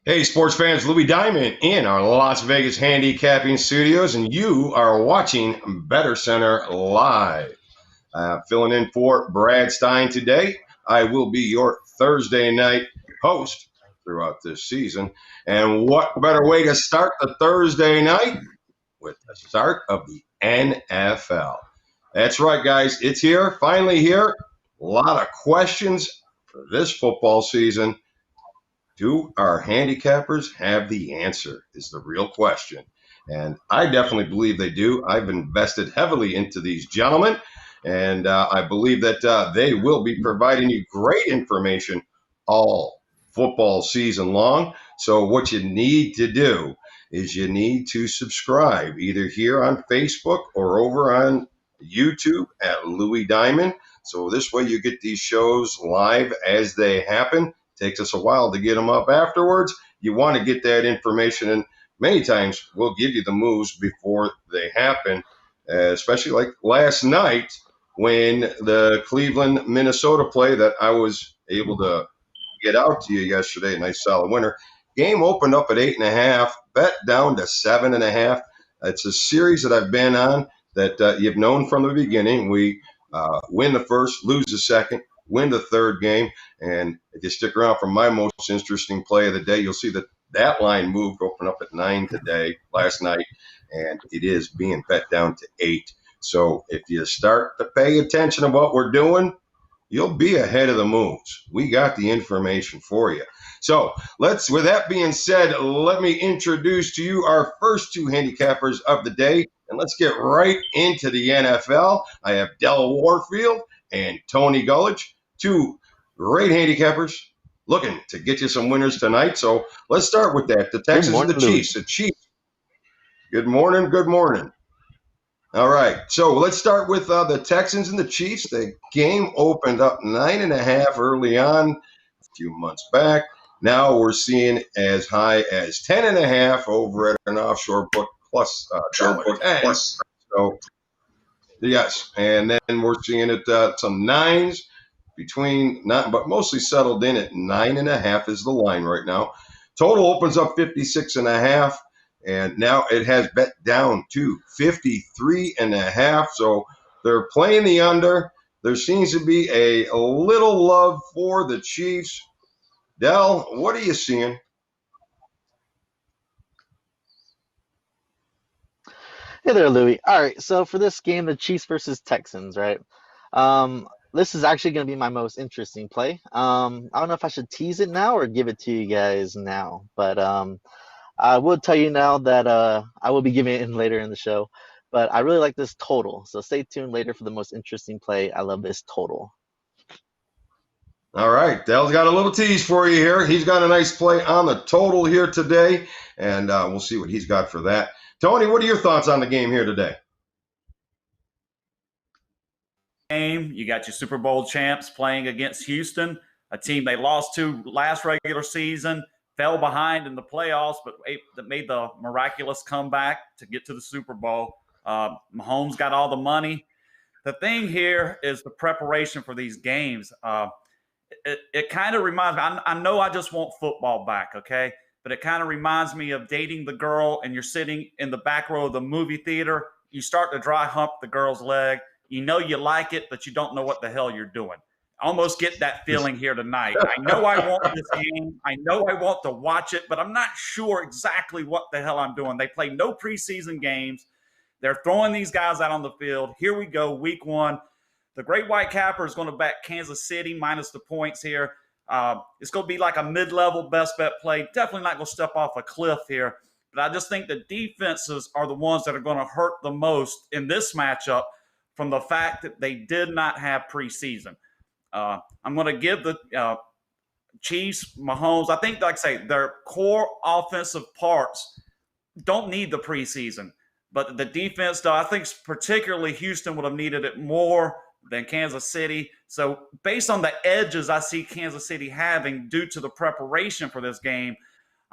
Hey, sports fans, Louis Diamond in our Las Vegas handicapping studios, and you are watching BettorCenter live. Filling in for Brad Stein today. I will be your Thursday night host throughout this season. And what better way to start the Thursday night with the start of the NFL? That's right, guys. It's here, finally here. A lot of questions for this football season. Do our handicappers have the answer is the real question. And I definitely believe they do. I've invested heavily into these gentlemen, and I believe that they will be providing you great information all football season long. So what you need to do is you need to subscribe either here on Facebook or over on YouTube at Louis Diamond. So this way you get these shows live as they happen. Takes us a while to get them up afterwards. You want to get that information, and many times we'll give you the moves before they happen, especially like last night when the Cleveland, Minnesota play that I was able to get out to you yesterday, nice solid winner. Game opened up at 8.5, bet down to 7.5. It's a series that I've been on that you've known from the beginning. We win the first, lose the second, win the third game. And if you stick around for my most interesting play of the day, you'll see that line moved, opened up at 9 last night, and it is being bet down to 8. So if you start to pay attention to what we're doing, you'll be ahead of the moves. We got the information for you. So with that being said, let me introduce to you our first two handicappers of the day, and let's get right into the NFL. I have Della Warfield and Tony Gulledge, two great handicappers looking to get you some winners tonight. So let's start with that. The Texans and the Chiefs. The Chiefs. Good morning. Good morning. All right. So let's start with the Texans and the Chiefs. The game opened up 9.5 early on a few months back. Now we're seeing as high as 10.5 over at an offshore book plus $10. So yes, and then we're seeing it some nines but mostly settled in at 9.5 is the line right now. Total opens up 56.5, and now it has bet down to 53.5. So they're playing the under. There seems to be a little love for the Chiefs. Del, what are you seeing? Hey there, Louie. All right, so for this game, the Chiefs versus Texans, right? This is actually going to be my most interesting play. I don't know if I should tease it now or give it to you guys now, but I will tell you now that I will be giving it in later in the show. But I really like this total, so stay tuned later for the most interesting play. I love this total. All right, Del's got a little tease for you here. He's got a nice play on the total here today, and we'll see what he's got for that. Tony, what are your thoughts on the game here today? Game, you got your Super Bowl champs playing against Houston, a team they lost to last regular season, fell behind in the playoffs, but made the miraculous comeback to get to the Super Bowl. Mahomes got all the money. The thing here is the preparation for these games. It kind of reminds me, I know I just want football back, okay? But it kind of reminds me of dating the girl and you're sitting in the back row of the movie theater. You start to dry hump the girl's leg. You know you like it, but you don't know what the hell you're doing. I almost get that feeling here tonight. I know I want this game. I know I want to watch it, but I'm not sure exactly what the hell I'm doing. They play no preseason games. They're throwing these guys out on the field. Here we go, week 1. The Great White Capper is going to back Kansas City minus the points here. It's going to be like a mid-level best bet play. Definitely not going to step off a cliff here. But I just think the defenses are the ones that are going to hurt the most in this matchup from the fact that they did not have preseason. I'm going to give the Chiefs, Mahomes, I think, like I say, their core offensive parts don't need the preseason. But the defense, though, I think particularly Houston would have needed it more than Kansas City. So based on the edges I see Kansas City having due to the preparation for this game,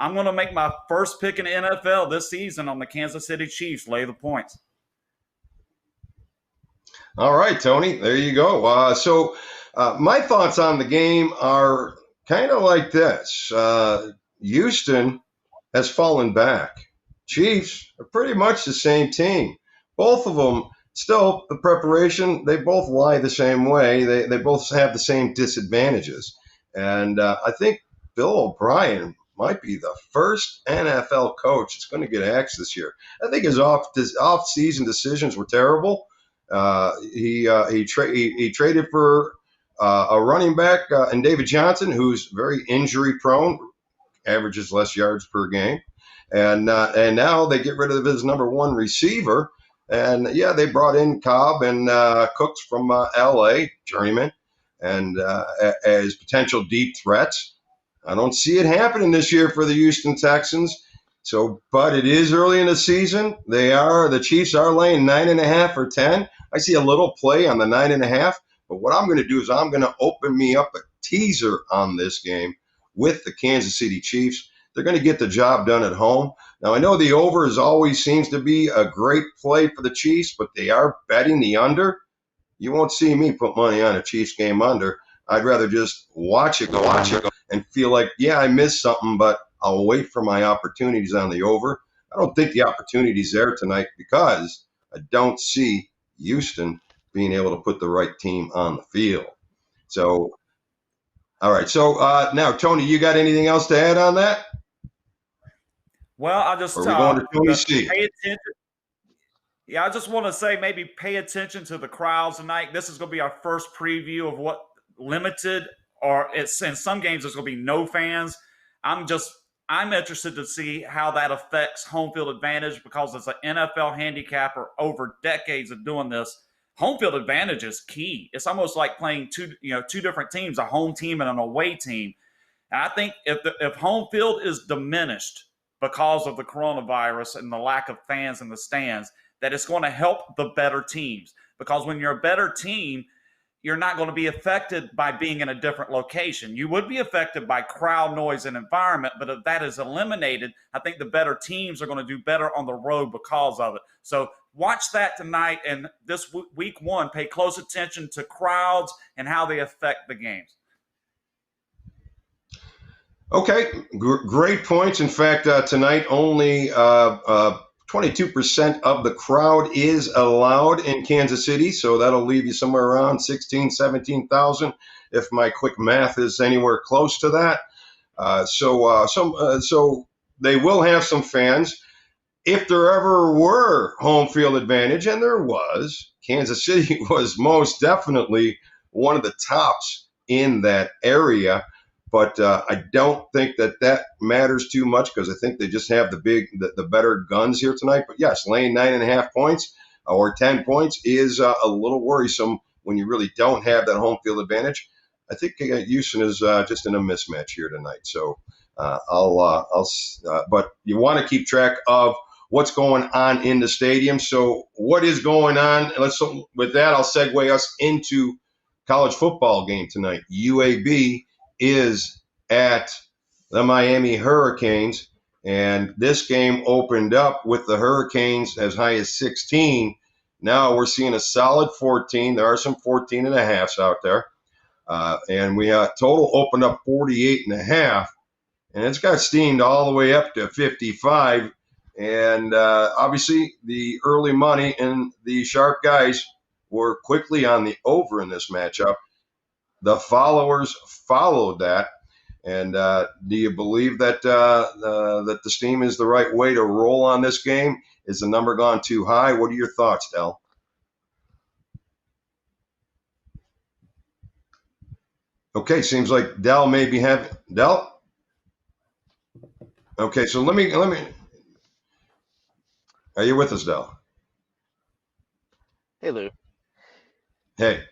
I'm going to make my first pick in the NFL this season on the Kansas City Chiefs. Lay the points. All right, Tony, there you go. So my thoughts on the game are kind of like this. Houston has fallen back. Chiefs are pretty much the same team. Both of them, still, the preparation, they both lie the same way. They both have the same disadvantages. And I think Bill O'Brien might be the first NFL coach that's going to get axed this year. I think his off-season decisions were terrible. He traded for a running back in David Johnson, who's very injury-prone, averages less yards per game. And now they get rid of his number one receiver. And, yeah, they brought in Cobb and Cooks from L.A., journeyman, and as potential deep threats. I don't see it happening this year for the Houston Texans. But it is early in the season. The Chiefs are laying 9.5 or 10. I see a little play on the 9.5. But what I'm going to do is I'm going to open me up a teaser on this game with the Kansas City Chiefs. They're going to get the job done at home. Now, I know the over always seems to be a great play for the Chiefs, but they are betting the under. You won't see me put money on a Chiefs game under. I'd rather just watch it go and feel like, yeah, I missed something, but I'll wait for my opportunities on the over. I don't think the opportunity's there tonight because I don't see Houston being able to put the right team on the field. So, all right. So now, Tony, you got anything else to add on that? Well, I just Or are we going to Tony C? pay attention. Yeah, I just want to say maybe pay attention to the crowds tonight. This is going to be our first preview of what limited, or it's in some games there's going to be no fans. I'm interested to see how that affects home field advantage, because as an NFL handicapper over decades of doing this, home field advantage is key. It's almost like playing two different teams, a home team and an away team. And I think if home field is diminished because of the coronavirus and the lack of fans in the stands, that it's going to help the better teams. Because when you're a better team, you're not going to be affected by being in a different location. You would be affected by crowd noise and environment, but if that is eliminated, I think the better teams are going to do better on the road because of it. So watch that tonight, and this week one, pay close attention to crowds and how they affect the games. Okay, great points. In fact, tonight only 22% of the crowd is allowed in Kansas City, so that'll leave you somewhere around 16,000, 17,000, if my quick math is anywhere close to that. So they will have some fans. If there ever were home field advantage, and there was, Kansas City was most definitely one of the tops in that area. But I don't think that matters too much, because I think they just have the better guns here tonight. But yes, laying 9.5 points or 10 points is a little worrisome when you really don't have that home field advantage. I think Houston is just in a mismatch here tonight. So but you want to keep track of what's going on in the stadium. So what is going on? With that, I'll segue us into college football game tonight. UAB is at the Miami Hurricanes, and this game opened up with the Hurricanes as high as 16. Now we're seeing a solid 14. There are some 14.5s out there, and we total opened up 48.5, and it's got steamed all the way up to 55. And obviously the early money and the sharp guys were quickly on the over in this matchup. The followers followed that. And do you believe that that the steam is the right way to roll on this game? Is the number gone too high? What are your thoughts, Del? Okay, seems like Del may be having Del. Okay, so let me. Are you with us, Del? Hey, Lou. Hey.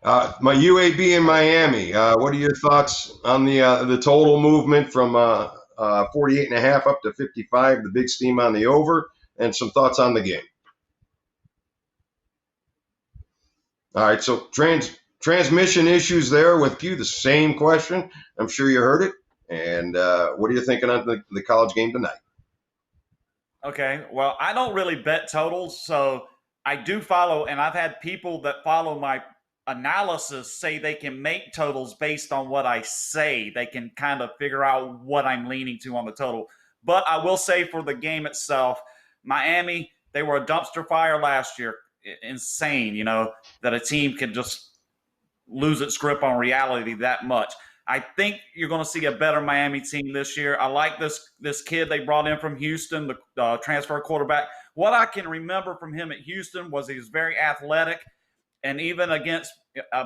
My UAB in Miami. What are your thoughts on the total movement from 48.5 up to 55? The big steam on the over, and some thoughts on the game. All right, so transmission issues there with you. The same question. I'm sure you heard it. And what are you thinking on the college game tonight? Okay, well, I don't really bet totals, so I do follow, and I've had people that follow my analysis say they can make totals based on what I say. They can kind of figure out what I'm leaning to on the total. But I will say for the game itself, Miami, they were a dumpster fire last year. Insane, that a team can just lose its grip on reality that much. I think you're going to see a better Miami team this year. I like this kid they brought in from Houston, the transfer quarterback. What I can remember from him at Houston was he was very athletic, and even against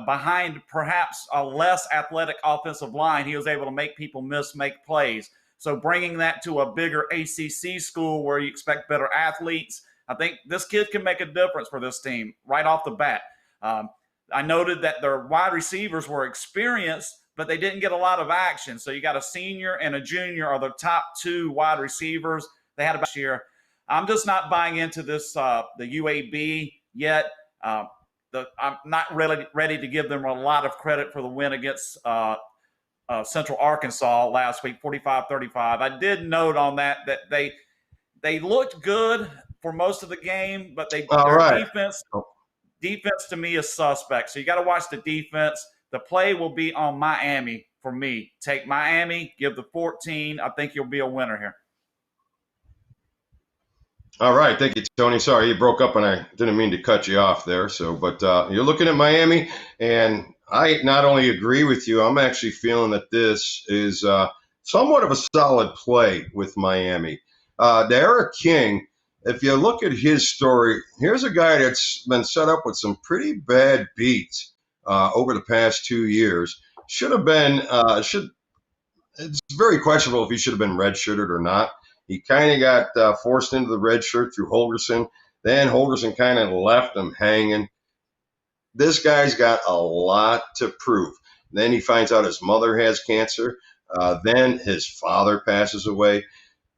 behind perhaps a less athletic offensive line, he was able to make people make plays. So bringing that to a bigger ACC school where you expect better athletes, I think this kid can make a difference for this team right off the bat. I noted that their wide receivers were experienced, but they didn't get a lot of action. So you got a senior and a junior are the top two wide receivers they had about this year. I'm just not buying into this, the UAB yet. I'm not really ready to give them a lot of credit for the win against Central Arkansas last week, 45-35. I did note on that they looked good for most of the game, but their defense to me is suspect. So you got to watch the defense. The play will be on Miami for me. Take Miami, give the 14. I think you'll be a winner here. All right. Thank you, Tony. Sorry, you broke up and I didn't mean to cut you off there. But you're looking at Miami, and I not only agree with you, I'm actually feeling that this is somewhat of a solid play with Miami. Eric King, if you look at his story, here's a guy that's been set up with some pretty bad beats over the past 2 years. It's very questionable if he should have been redshirted or not. He kind of got forced into the red shirt through Holgorsen. Then Holgorsen kind of left him hanging. This guy's got a lot to prove. Then he finds out his mother has cancer. Then his father passes away.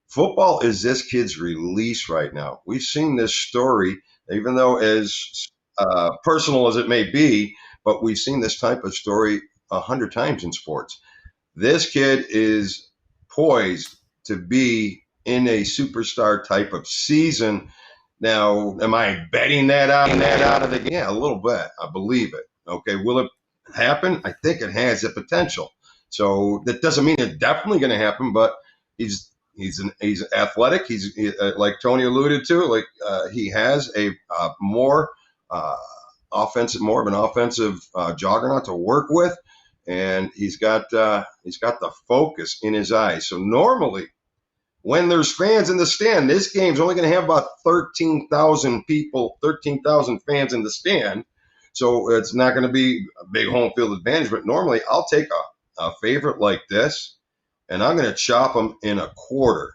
Football is this kid's release right now. We've seen this story, even though as personal as it may be, but we've seen this type of story 100 times in sports. This kid is poised to be in a superstar type of season. Now, am I betting that out of the game? Yeah, a little bit. I believe it. Okay, will it happen? I think it has the potential. So that doesn't mean it's definitely going to happen, but he's athletic. He's like Tony alluded to, he has a more of an offensive juggernaut to work with, and he's got the focus in his eyes. So normally, when there's fans in the stand, this game's only going to have about 13,000 fans in the stand. So it's not going to be a big home field advantage. But normally I'll take a favorite like this, and I'm going to chop them in a quarter.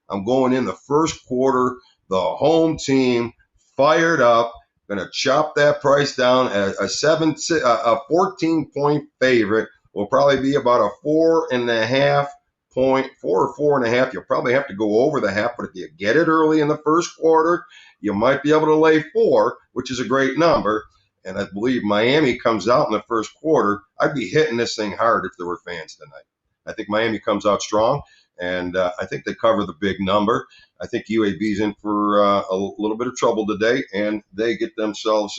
I'm going in the first quarter, the home team fired up, going to chop that price down at a 14-point favorite. Will probably be about a 4.5 point, 4 or 4.5. You'll probably have to go over the half, but if you get it early in the first quarter, you might be able to lay 4, which is a great number. And I believe Miami comes out in the first quarter. I'd be hitting this thing hard if there were fans tonight. I think Miami comes out strong, and I think they cover the big number. I think UAB's in for a little bit of trouble today, and they get themselves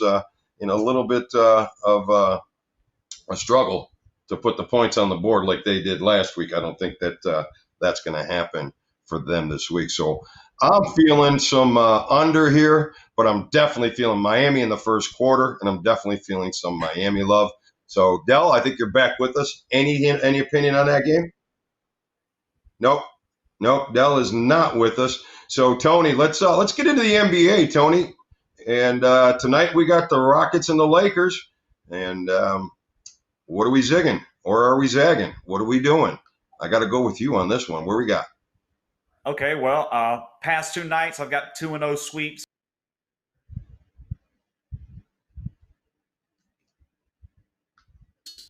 in a little bit of a struggle to put the points on the board like they did last week. I don't think that that's going to happen for them this week. So I'm feeling some under here, but I'm definitely feeling Miami in the first quarter, and I'm definitely feeling some Miami love. So, Del, I think you're back with us. Any opinion on that game? Nope, Del is not with us. So, Tony, let's get into the NBA, Tony. And tonight we got the Rockets and the Lakers. And what are we zigging, or are we zagging? What are we doing? I got to go with you on this one. Where we got? Okay, well, past 2 nights I've got 2-0 sweeps.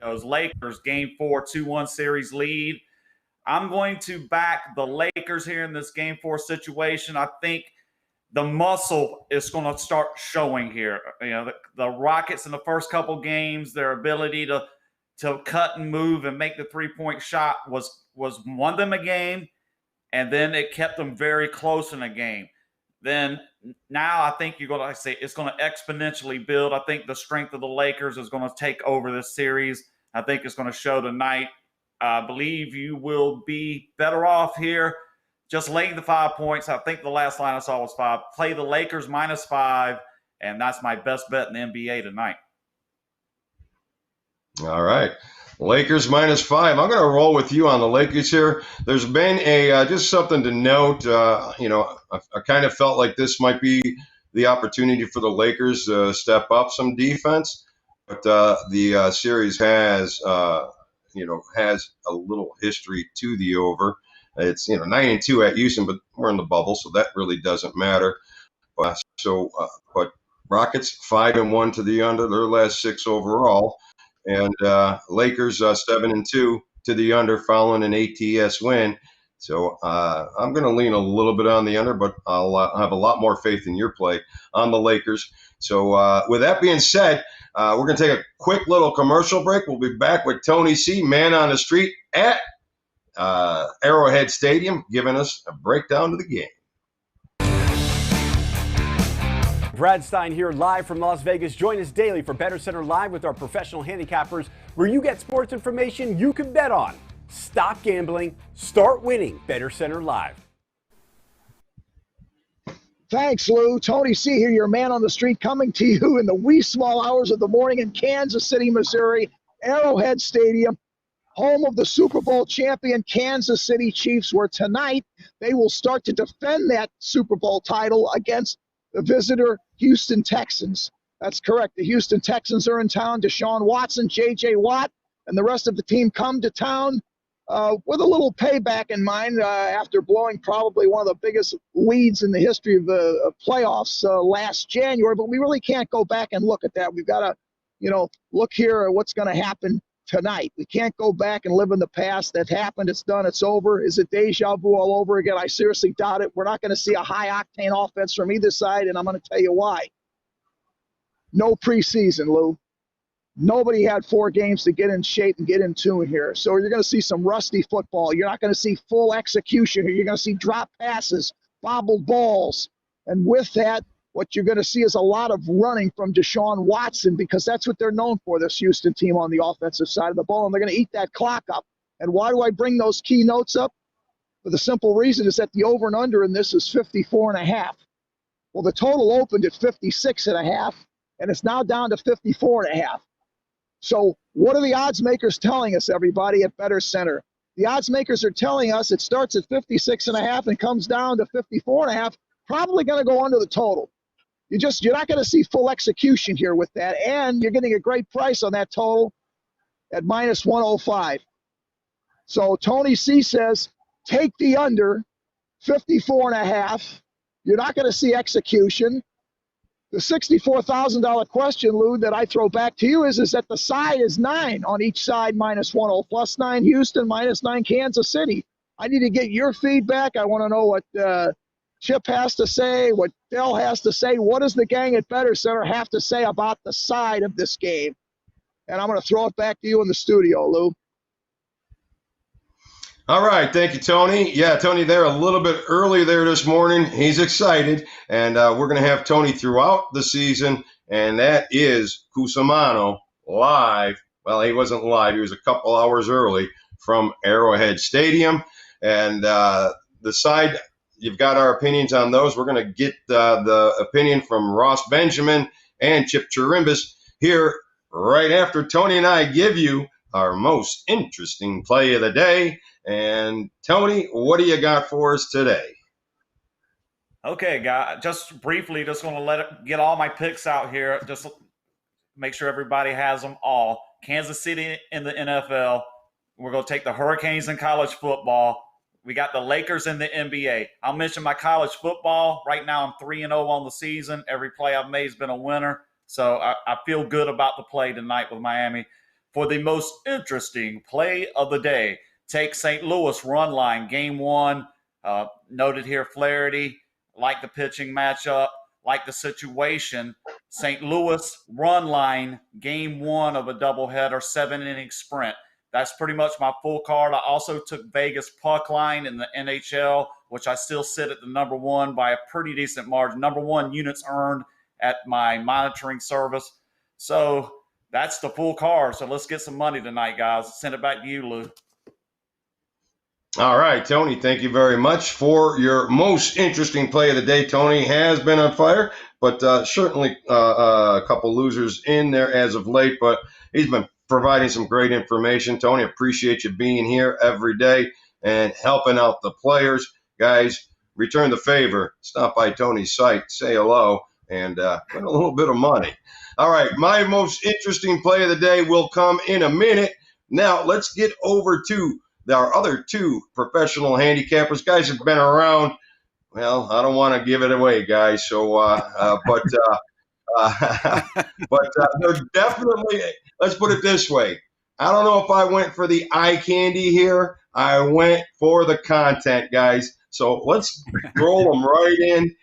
Those Lakers game 4, 2-1 series lead. I'm going to back the Lakers here in this game 4 situation. I think the muscle is going to start showing here. The Rockets in the first couple games, their ability to cut and move and make the 3-point shot was won them a game, and then it kept them very close in a game. then now I think you're going to say it's going to exponentially build. I think the strength of the Lakers is going to take over this series. I think it's going to show tonight. I believe you will be better off here just laying the 5 points. I think the last line I saw was 5. Play the Lakers -5, and that's my best bet in the NBA tonight. All right. Lakers -5. I'm going to roll with you on the Lakers here. There's been just something to note. I kind of felt like this might be the opportunity for the Lakers to step up some defense, but the series has a little history to the over. It's 9-2 at Houston, but we're in the bubble, so that really doesn't matter. But Rockets 5-1 to the under, their last 6 overall. And Lakers 7-2 to the under following an ATS win. So I'm going to lean a little bit on the under, but I'll have a lot more faith in your play on the Lakers. So with that being said, we're going to take a quick little commercial break. We'll be back with Tony C., man on the street at Arrowhead Stadium, giving us a breakdown of the game. Brad Stein here, live from Las Vegas. Join us daily for BettorCenter Live with our professional handicappers, where you get sports information you can bet on. Stop gambling, start winning. BettorCenter Live. Thanks, Lou. Tony C. here, your man on the street, coming to you in the wee small hours of the morning in Kansas City, Missouri, Arrowhead Stadium, home of the Super Bowl champion Kansas City Chiefs, where tonight they will start to defend that Super Bowl title against the visitor Houston Texans. That's correct. The Houston Texans are in town. Deshaun Watson, J.J. Watt, and the rest of the team come to town with a little payback in mind after blowing probably one of the biggest leads in the history of the playoffs last January. But we really can't go back and look at that. We've got to, look here at what's going to happen tonight. We can't go back and live in the past. That happened. It's done. It's over. Is it deja vu all over again? I seriously doubt it. We're not going to see a high-octane offense from either side, and I'm going to tell you why. No preseason, Lou. Nobody had 4 games to get in shape and get in tune here. So you're going to see some rusty football. You're not going to see full execution here. You're going to see drop passes, bobbled balls. And with that, what you're going to see is a lot of running from Deshaun Watson, because that's what they're known for, this Houston team on the offensive side of the ball, and they're going to eat that clock up. And why do I bring those key notes up? For the simple reason is that the over and under in this is 54.5. Well, the total opened at 56.5, and it's now down to 54.5. So what are the odds makers telling us, everybody, at BettorCenter? The odds makers are telling us it starts at 56.5 and comes down to 54.5, probably going to go under the total. You're not going to see full execution here with that, and you're getting a great price on that total at -105. So Tony C. says, take the under, 54.5. You're not going to see execution. The $64,000 question, Lou, that I throw back to you is that the side is 9 on each side, -10, +9 Houston, -9 Kansas City. I need to get your feedback. I want to know what Chip has to say, what Dell has to say. What does the gang at BettorCenter have to say about the side of this game? And I'm going to throw it back to you in the studio, Lou. All right. Thank you, Tony. Yeah, Tony there a little bit early there this morning. He's excited, and we're going to have Tony throughout the season, and that is Cusimano live. Well, he wasn't live. He was a couple hours early from Arrowhead Stadium. And the side, you've got our opinions on those. We're going to get the opinion from Ross Benjamin and Chip Chirimbes here right after Tony and I give you our most interesting play of the day. And Tony, what do you got for us today? Okay, guys, just briefly, just going to get all my picks out here. Just make sure everybody has them all. Kansas City in the NFL. We're going to take the Hurricanes in college football. We got the Lakers in the NBA. I'll mention my college football. Right now, I'm 3-0 on the season. Every play I've made has been a winner. So I feel good about the play tonight with Miami. For the most interesting play of the day, take St. Louis run line, game 1. Noted here, Flaherty, like the pitching matchup, like the situation. St. Louis run line, game 1 of a doubleheader, 7-inning sprint. that's pretty much my full card. I also took Vegas puck line in the NHL, which I still sit at the number one by a pretty decent margin. Number one units earned at my monitoring service. So that's the full card. So let's get some money tonight, guys. Send it back to you, Lou. All right, Tony, thank you very much for your most interesting play of the day. Tony has been on fire, but certainly a couple losers in there as of late, but he's been providing some great information. Tony, appreciate you being here every day and helping out the players. Guys, return the favor. Stop by Tony's site, say hello, and win a little bit of money. All right, my most interesting play of the day will come in a minute. Now, let's get over to our other two professional handicappers. Guys have been around. Well, I don't want to give it away, guys. So, but they're definitely. Let's put it this way. I don't know if I went for the eye candy here. I went for the content, guys. So let's roll them right in.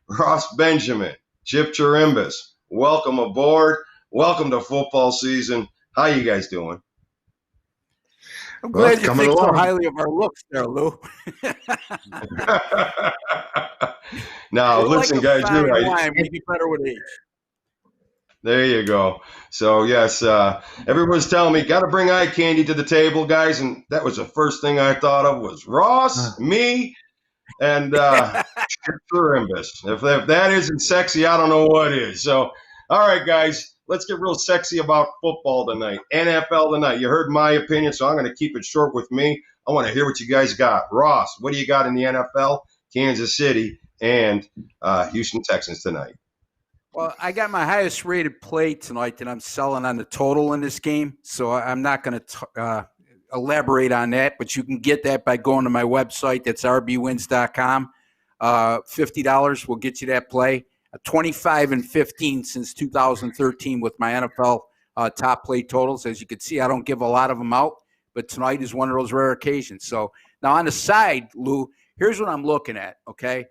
Ross Benjamin, Chip Chirimbes, welcome aboard. Welcome to football season. How you guys doing? I'm glad you think so highly of our looks there, Lou. Now, listen, guys, you're right. Maybe better with age. There you go. So, yes, everyone's telling me, got to bring eye candy to the table, guys. And that was the first thing I thought of was Ross, me, and Chirimbes. If that isn't sexy, I don't know what is. So, all right, guys, let's get real sexy about football tonight, NFL tonight. You heard my opinion, so I'm going to keep it short with me. I want to hear what you guys got. Ross, what do you got in the NFL, Kansas City, and Houston Texans tonight? Well, I got my highest rated play tonight that I'm selling on the total in this game, so I'm not going to elaborate on that, but you can get that by going to my website. That's rbwins.com. $50 will get you that play. 25-15 since 2013 with my NFL top play totals. As you can see, I don't give a lot of them out, but tonight is one of those rare occasions. So now on the side, Lou, here's what I'm looking at, okay?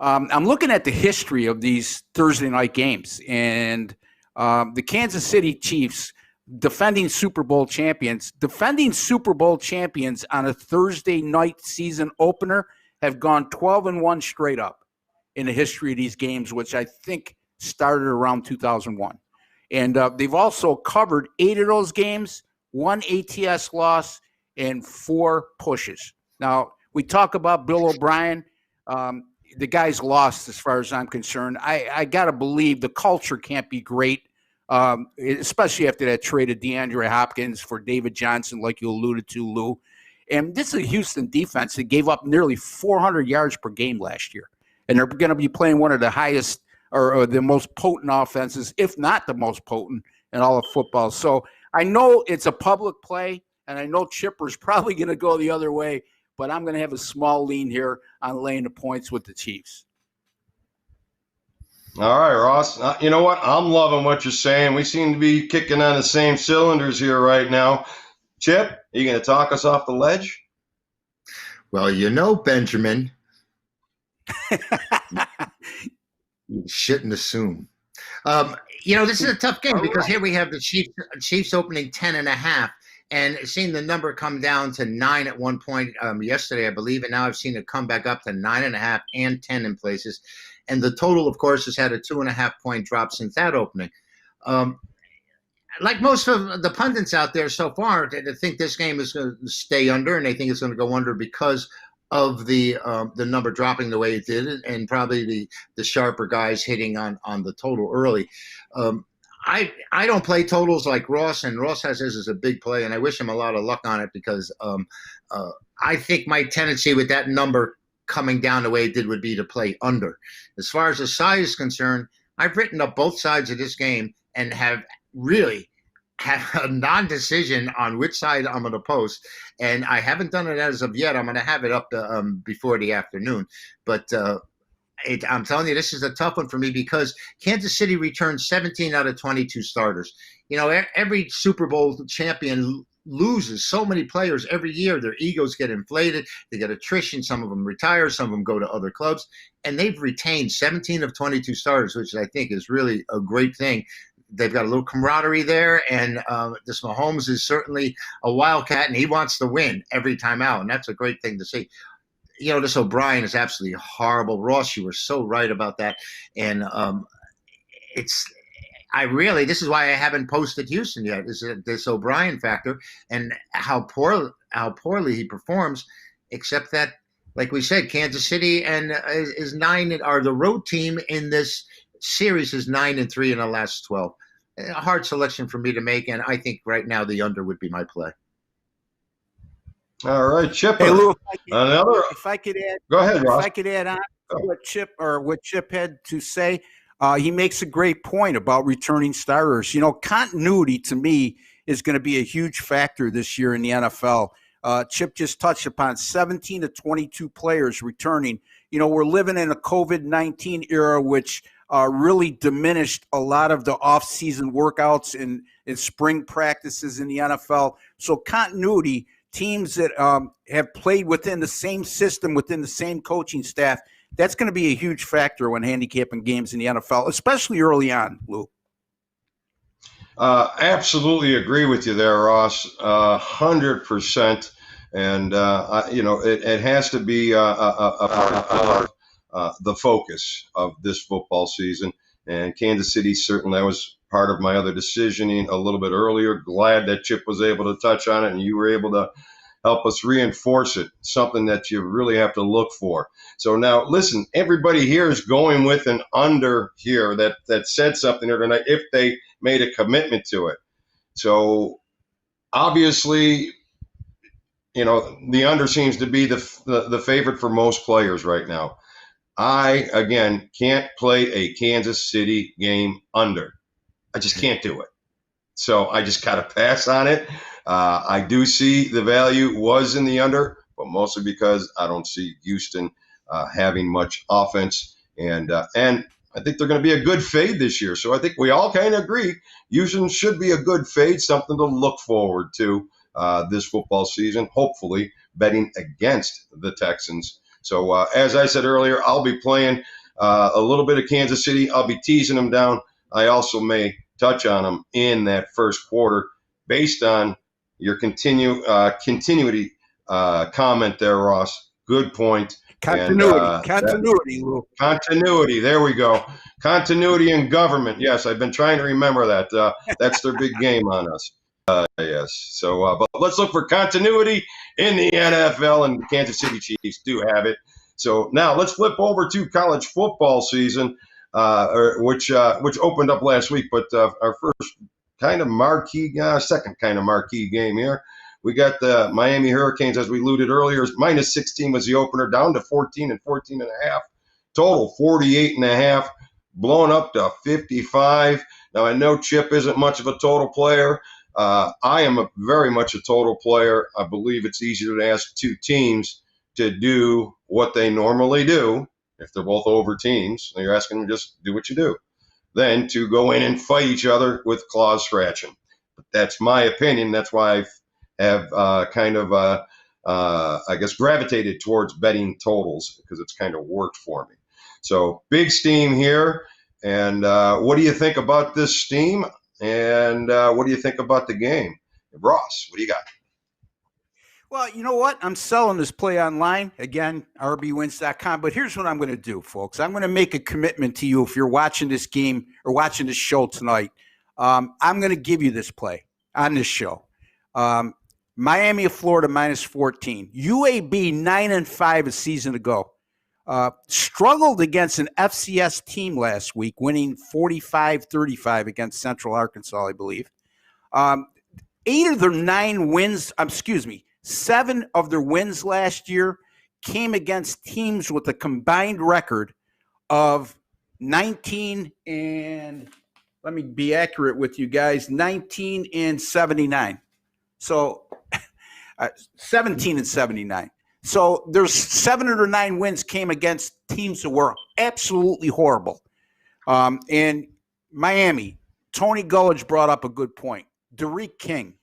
I'm looking at the history of these Thursday night games, and the Kansas City Chiefs, defending Super Bowl champions on a Thursday night season opener have gone 12-1 straight up in the history of these games, which I think started around 2001. And they've also covered 8 of those games, 1 ATS loss, and 4 pushes. Now, we talk about Bill O'Brien. The guy's lost as far as I'm concerned. I got to believe the culture can't be great, especially after that trade of DeAndre Hopkins for David Johnson, like you alluded to, Lou. And this is a Houston defense that gave up nearly 400 yards per game last year. And they're going to be playing one of the highest or the most potent offenses, if not the most potent in all of football. So I know it's a public play, and I know Chipper's probably going to go the other way, but I'm going to have a small lean here on laying the points with the Chiefs. All right, Ross. You know what? I'm loving what you're saying. We seem to be kicking on the same cylinders here right now. Chip, are you going to talk us off the ledge? Well, Benjamin, you shouldn't assume. This is a tough game because here we have the Chiefs opening 10.5, and seeing the number come down to 9 at one point yesterday, I believe, and now I've seen it come back up to 9.5 and 10 in places. And the total, of course, has had a 2.5-point drop since that opening. Like most of the pundits out there so far, they think this game is going to stay under, and they think it's going to go under because of the number dropping the way it did, and probably the sharper guys hitting on the total early. I don't play totals like Ross, and Ross has his as a big play, and I wish him a lot of luck on it because I think my tendency with that number coming down the way it did would be to play under. As far as the size is concerned, I've written up both sides of this game and have really have a non-decision on which side I'm going to post, and I haven't done it as of yet. I'm going to have it up before the afternoon, but I'm telling you, this is a tough one for me because Kansas City returned 17 out of 22 starters. Every Super Bowl champion loses so many players every year. Their egos get inflated. They get attrition. Some of them retire. Some of them go to other clubs. And they've retained 17 of 22 starters, which I think is really a great thing. they've got a little camaraderie there, and this Mahomes is certainly a wildcat, and he wants to win every time out, and that's a great thing to see. This O'Brien is absolutely horrible. Ross, you were so right about that, and this is why I haven't posted Houston yet, is this O'Brien factor and how poorly he performs, except that, like we said, Kansas City and is 9, or the road team in this series is 9-3 in the last 12. A hard selection for me to make, and I think right now the under would be my play. All right, Chipper. Hey, Lou, if I could add, go ahead, Ross. If I could add on to what Chip had to say, he makes a great point about returning starters. Continuity to me is going to be a huge factor this year in the NFL. Chip just touched upon 17 to 22 players returning. We're living in a COVID-19 era, which really diminished a lot of the off-season workouts and spring practices in the NFL. So continuity, teams that have played within the same system, within the same coaching staff, that's going to be a huge factor when handicapping games in the NFL, especially early on, Lou. Absolutely agree with you there, Ross. 100%. And, it has to be a part of the focus of this football season. And Kansas City, certainly, that was part of my other decisioning a little bit earlier. Glad that Chip was able to touch on it and you were able to help us reinforce it, something that you really have to look for. So now, listen, everybody here is going with an under here that said something here tonight if they made a commitment to it. So obviously, the under seems to be the favorite for most players right now. I, again, can't play a Kansas City game under. I just can't do it. So I just got to pass on it. I do see the value was in the under, but mostly because I don't see Houston having much offense. And I think they're going to be a good fade this year. So I think we all kind of agree Houston should be a good fade, something to look forward to this football season, hopefully betting against the Texans. So as I said earlier, I'll be playing a little bit of Kansas City. I'll be teasing them down. I also may touch on them in that first quarter based on your continuity comment there, Ross. Good point. Continuity, Lou. Continuity. There we go. Continuity in government. Yes, I've been trying to remember that. That's their big game on us. Yes. So, but let's look for continuity in the NFL, and Kansas City Chiefs do have it. So now let's flip over to college football season, which opened up last week. But our first kind of marquee, second kind of marquee game here. We got the Miami Hurricanes, as we alluded earlier, minus 16 was the opener, down to 14 and 14.5. Total 48.5, blown up to 55. Now, I know Chip isn't much of a total player. I am very much a total player. I believe it's easier to ask two teams to do what they normally do if they're both over teams. You're asking them to just do what you do, than to go in and fight each other with claws scratching. But that's my opinion. That's why I have I guess, gravitated towards betting totals because it's kind of worked for me. So big steam here. And what do you think about this steam? And what do you think about the game? Ross, what do you got? Well, you know what? I'm selling this play online. Again, rbwins.com. But here's what I'm going to do, folks. I'm going to make a commitment to you if you're watching this game or watching this show tonight. I'm going to give you this play on this show. Miami of Florida minus 14. UAB 9-5 a season ago. Struggled against an FCS team last week, winning 45-35 against Central Arkansas, I believe. 7 of their wins last year came against teams with a combined record of 19 and, let me be accurate with you guys, 19-79. So 17-79. So there's 7 or 9 wins came against teams that were absolutely horrible. And Miami, Tony Gulledge brought up a good point. Derek King.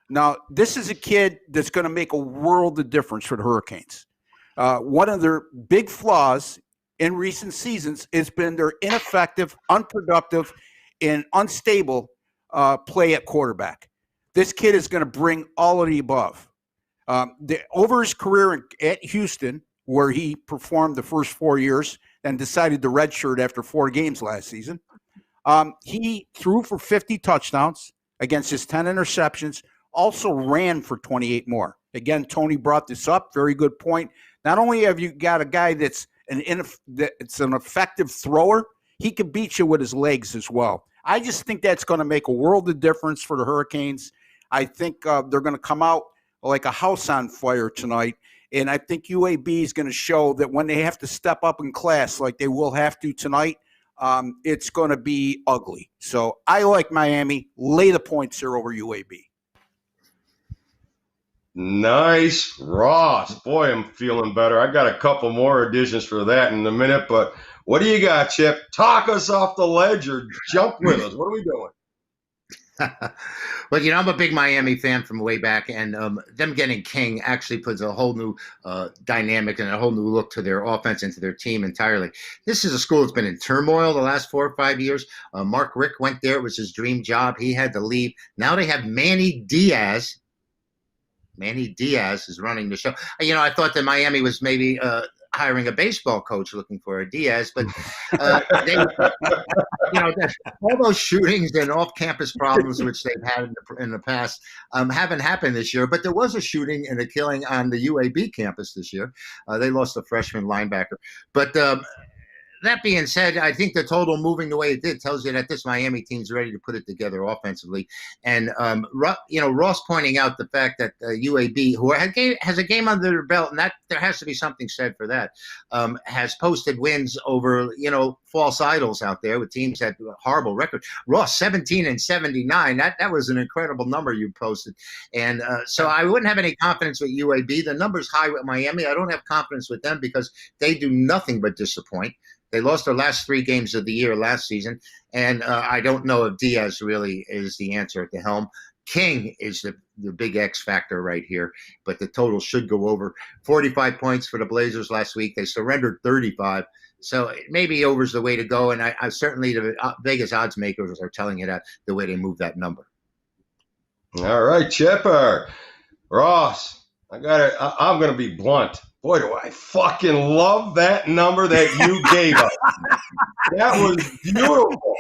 Now, this is a kid that's going to make a world of difference for the Hurricanes. One of their big flaws in recent seasons has been they're ineffective, unproductive and unstable play at quarterback. This kid is going to bring all of the above. Over his career at Houston, where he performed the first 4 years and decided to redshirt after 4 games last season, he threw for 50 touchdowns against his 10 interceptions, also ran for 28 more. Again, Tony brought this up. Very good point. Not only have you got a guy that's an effective thrower, he can beat you with his legs as well. I just think that's going to make a world of difference for the Hurricanes. I think they're going to come out like a house on fire tonight. And I think UAB is going to show that when they have to step up in class like they will have to tonight, it's going to be ugly. So I like Miami. Lay the points here over UAB. Nice, Ross. Boy, I'm feeling better. I got a couple more additions for that in a minute, but what do you got, Chip? Talk us off the ledge or jump with us. What are we doing? Well, I'm a big Miami fan from way back, and them getting King actually puts a whole new dynamic and a whole new look to their offense and to their team entirely. This is a school that's been in turmoil the last 4 or 5 years. Mark Richt went there. It was his dream job. He had to leave. Now they have Manny Diaz. Manny Diaz is running the show. I thought that Miami was maybe hiring a baseball coach looking for a Diaz, but all those shootings and off-campus problems which they've had in the past haven't happened this year. But there was a shooting and a killing on the UAB campus this year. They lost a freshman linebacker. But that being said, I think the total moving the way it did tells you that this Miami team's ready to put it together offensively. And, Ross pointing out the fact that UAB, who has a game under their belt, and that there has to be something said for that, has posted wins over, false idols out there with teams that have a horrible record. Ross, 17-79. That was an incredible number you posted. And so I wouldn't have any confidence with UAB. The number's high with Miami. I don't have confidence with them because they do nothing but disappoint. They lost their last 3 games of the year last season, and I don't know if Diaz really is the answer at the helm. King is the big X factor right here, but the total should go over. 45 points for the Blazers last week. They surrendered 35, so maybe over's the way to go, and I certainly the Vegas odds makers are telling you that the way they move that number. All right, Chipper. Ross, I'm going to be blunt. Boy, do I fucking love that number that you gave us. That was beautiful.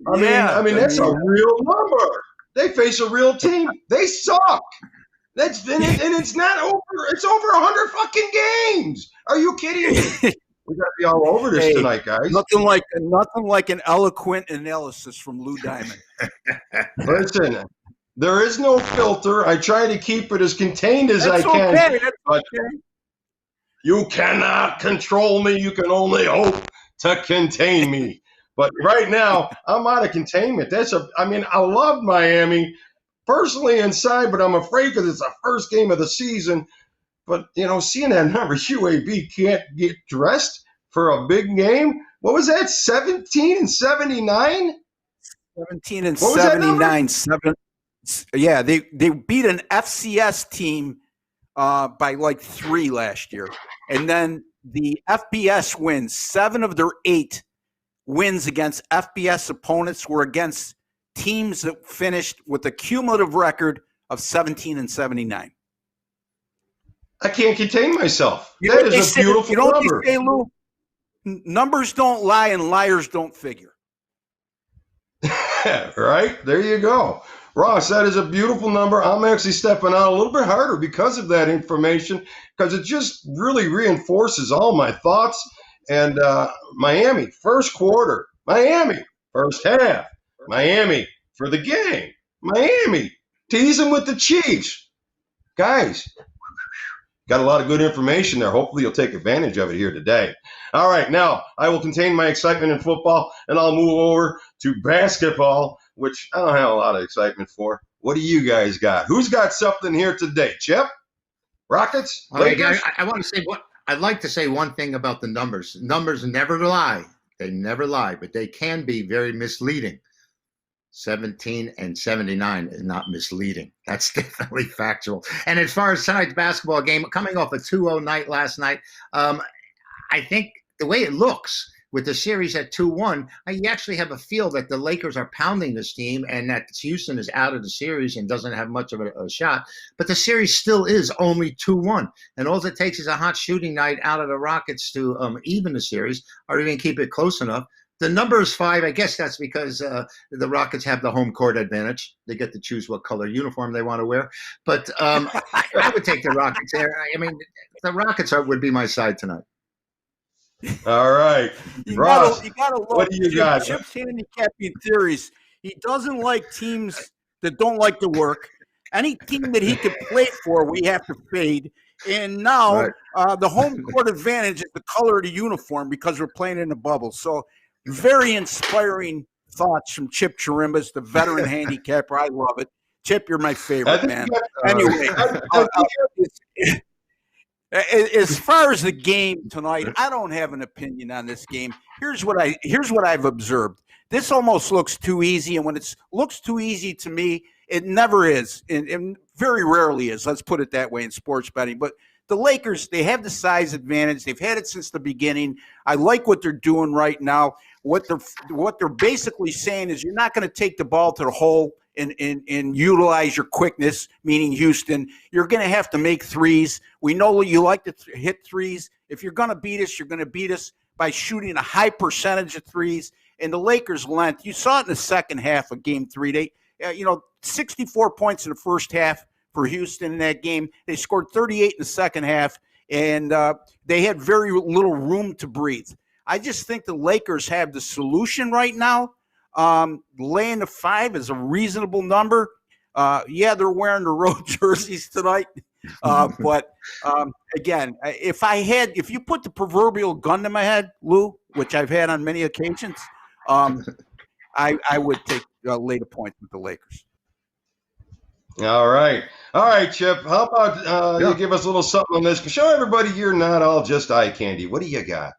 I mean, that's a real number. They face a real team. They suck. And it's not over. It's over 100 fucking games. Are you kidding me? We got to be all over this tonight, guys. Nothing like an eloquent analysis from Lou Diamond. Listen, there is no filter. I try to keep it as contained as I can. Okay. That's okay. You cannot control me. You can only hope to contain me. But right now, I'm out of containment. I love Miami personally inside, but I'm afraid because it's the first game of the season. But, seeing that number, UAB can't get dressed for a big game. What was that, 17-79? 17-79. Yeah, they beat an FCS team by like 3 last year. And then the FBS wins. 7 of their 8 wins against FBS opponents were against teams that finished with a cumulative record of 17-79. I can't contain myself. That is a beautiful number. Say, Lou? Numbers don't lie and liars don't figure. Right? There you go. Ross, that is a beautiful number. I'm actually stepping out a little bit harder because of that information, because it just really reinforces all my thoughts. And Miami, first quarter. Miami, first half. Miami for the game. Miami, teasing with the Chiefs. Guys, got a lot of good information there. Hopefully you'll take advantage of it here today. All right, now I will contain my excitement in football, and I'll move over to basketball, which I don't have a lot of excitement for. What do you guys got? Who's got something here today? Chip? Rockets? Lakers? I want to say I'd like to say one thing about the numbers. Numbers never lie. They never lie, but they can be very misleading. 17-79 is not misleading. That's definitely factual. And as far as tonight's basketball game, coming off a 2-0 night last night, I think the way it looks with the series at 2-1, you actually have a feel that the Lakers are pounding this team and that Houston is out of the series and doesn't have much of a shot. But the series still is only 2-1. And all it takes is a hot shooting night out of the Rockets to even the series or even keep it close enough. The number is 5. I guess that's because the Rockets have the home court advantage. They get to choose what color uniform they want to wear. But I would take the Rockets there. I mean, the Rockets would be my side tonight. All right. You Ross, gotta love what do you got? Chip's handicapping theories. He doesn't like teams that don't like to work. Any team that he could play for, we have to fade. And now the home court advantage is the color of the uniform because we're playing in the bubble. So very inspiring thoughts from Chip Chirimbes, the veteran handicapper. I love it. Chip, you're my favorite, man. Anyway, as far as the game tonight, I don't have an opinion on this game. Here's what I've observed. This almost looks too easy, and when it looks too easy to me, it never is, and very rarely is. Let's put it that way in sports betting. But the Lakers, they have the size advantage. They've had it since the beginning. I like what they're doing right now. What they're basically saying is you're not going to take the ball to the hole and utilize your quickness, meaning Houston. You're going to have to make threes. We know you like to hit threes. If you're going to beat us, you're going to beat us by shooting a high percentage of threes. And the Lakers' length, you saw it in the second half of Game 3. They, 64 points in the first half for Houston in that game. They scored 38 in the second half, and they had very little room to breathe. I just think the Lakers have the solution right now. Laying the 5 is a reasonable number. They're wearing the road jerseys tonight. But again, if you put the proverbial gun to my head, Lou, which I've had on many occasions, I would lay the points with the Lakers. All right, Chip. How about you give us a little something on this? Show everybody you're not all just eye candy. What do you got?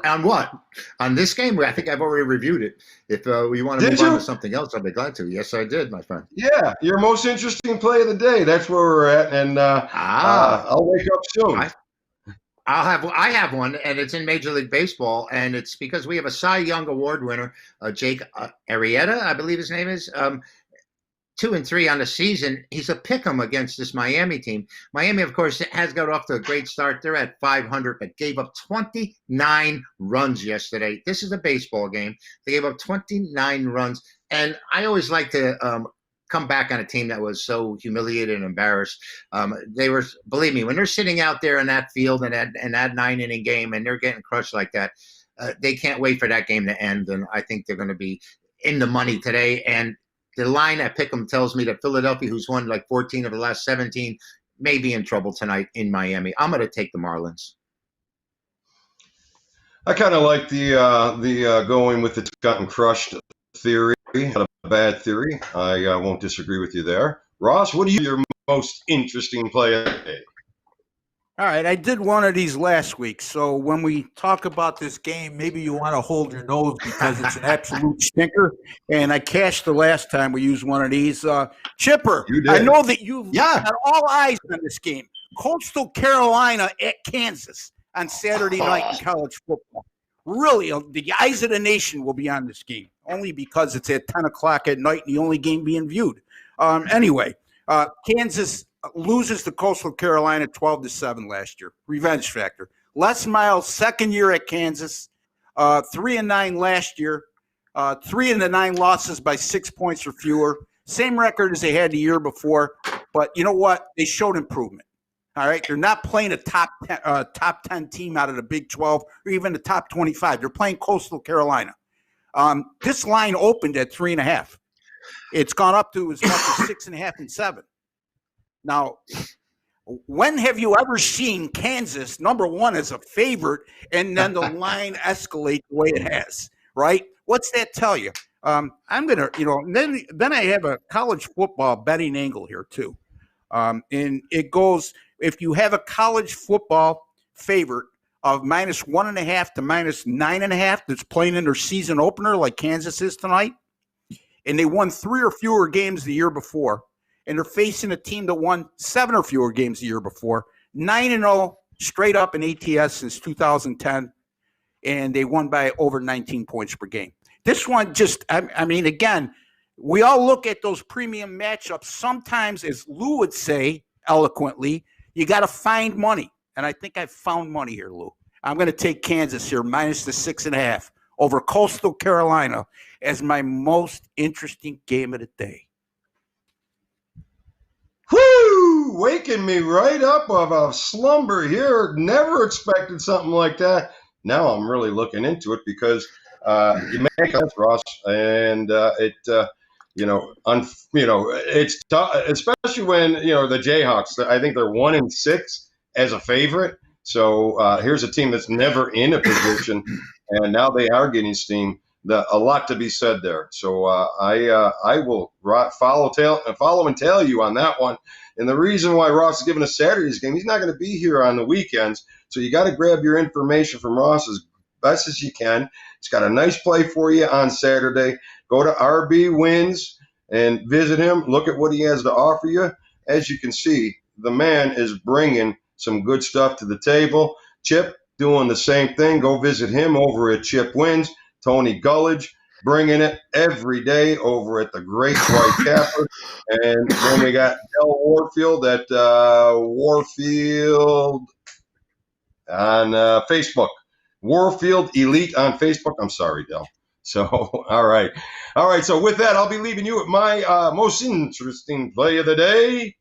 On what? On this game? I think I've already reviewed it. If we want to move on to something else, I'll be glad to. Yes, I did, my friend. Yeah, your most interesting play of the day. That's where we're at, and I'll wake up soon. I have one, and it's in Major League Baseball, and it's because we have a Cy Young Award winner, Jake Arrieta, I believe his name is. 2-3 on the season. He's a pick'em against this Miami team. Miami, of course, has got off to a great start. They're at 500, but gave up 29 runs yesterday. This is a baseball game. They gave up 29 runs, and I always like to come back on a team that was so humiliated and embarrassed. They were, believe me, when they're sitting out there in that field and that 9-inning game, and they're getting crushed like that, they can't wait for that game to end. And I think they're going to be in the money today. And the line at Pick'em tells me that Philadelphia, who's won like 14 of the last 17, may be in trouble tonight in Miami. I'm going to take the Marlins. I kind of like the going with the gotten crushed theory. Not a bad theory. I won't disagree with you there. Ross, what are your most interesting play of the day? All right, I did one of these last week, so when we talk about this game, maybe you want to hold your nose because it's an absolute stinker. And I cashed the last time we used one of these. Chipper, I know that you've got all eyes on this game. Coastal Carolina at Kansas on Saturday night in college football. Really, the eyes of the nation will be on this game, only because it's at 10 o'clock at night and the only game being viewed. Anyway, Kansas loses to Coastal Carolina 12-7 last year. Revenge factor. Les Miles, second year at Kansas, 3-9 last year. 3 of the 9 losses by 6 points or fewer. Same record as they had the year before. But you know what? They showed improvement. All right, they're not playing a top 10 team out of the Big 12 or even the top 25. They're playing Coastal Carolina. This line opened at 3.5. It's gone up to as much as 6.5 and 7. Now, when have you ever seen Kansas, number one, as a favorite, and then the line escalate the way it has, right? What's that tell you? I'm going to, then I have a college football betting angle here too. And it goes, if you have a college football favorite of -1.5 to -9.5 that's playing in their season opener like Kansas is tonight, and they won 3 or fewer games the year before, and they're facing a team that won 7 or fewer games the year before, 9-0 straight up in ATS since 2010, and they won by over 19 points per game. This one just, I mean, again, we all look at those premium matchups. Sometimes, as Lou would say eloquently, you got to find money. And I think I've found money here, Lou. I'm going to take Kansas here, minus the 6.5 over Coastal Carolina as my most interesting game of the day. Whoo! Waking me right up of a slumber here. Never expected something like that. Now I'm really looking into it because you make sense, Ross, and it's tough, especially when the Jayhawks. I think they're 1-6 as a favorite. So here's a team that's never in a position, and now they are getting steam. A lot to be said there. So I will follow and tail you on that one. And the reason why Ross is giving us Saturday's game, he's not going to be here on the weekends. So you got to grab your information from Ross as best as you can. He's got a nice play for you on Saturday. Go to RB Wins and visit him. Look at what he has to offer you. As you can see, the man is bringing some good stuff to the table. Chip doing the same thing. Go visit him over at Chip Wins. Tony Gulledge bringing it every day over at the Great White Capper. And then we got Del Warfield at Warfield on Facebook. Warfield Elite on Facebook. I'm sorry, Del. So, all right. So with that, I'll be leaving you at my most interesting play of the day.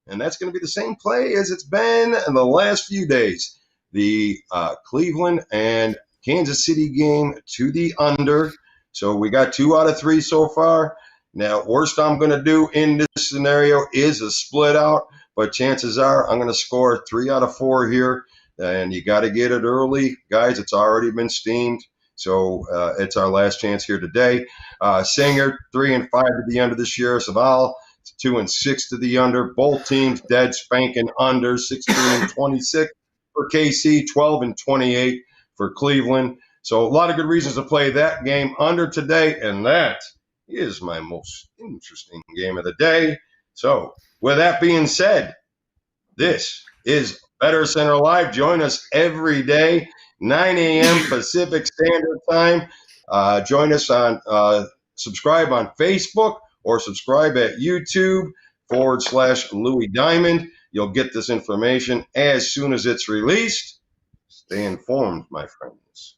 And that's going to be the same play as it's been in the last few days. The Cleveland and Kansas City game to the under. So we got 2 out of 3 so far. Now, worst I'm going to do in this scenario is a split out, but chances are I'm going to score 3 out of 4 here. And you got to get it early. Guys, it's already been steamed. So it's our last chance here today. Singer, 3-5 to the under this year. Saval, 2-6 to the under. Both teams dead spanking under, 16-26 for KC, 12-28 for Cleveland. So a lot of good reasons to play that game under today, and that is my most interesting game of the day. So with that being said, this is BettorCenter Live. Join us every day, 9 a.m. Pacific Standard Time. Join us on subscribe on Facebook or subscribe at YouTube/Louis Diamond. You'll get this information as soon as it's released. Stay informed, my friends.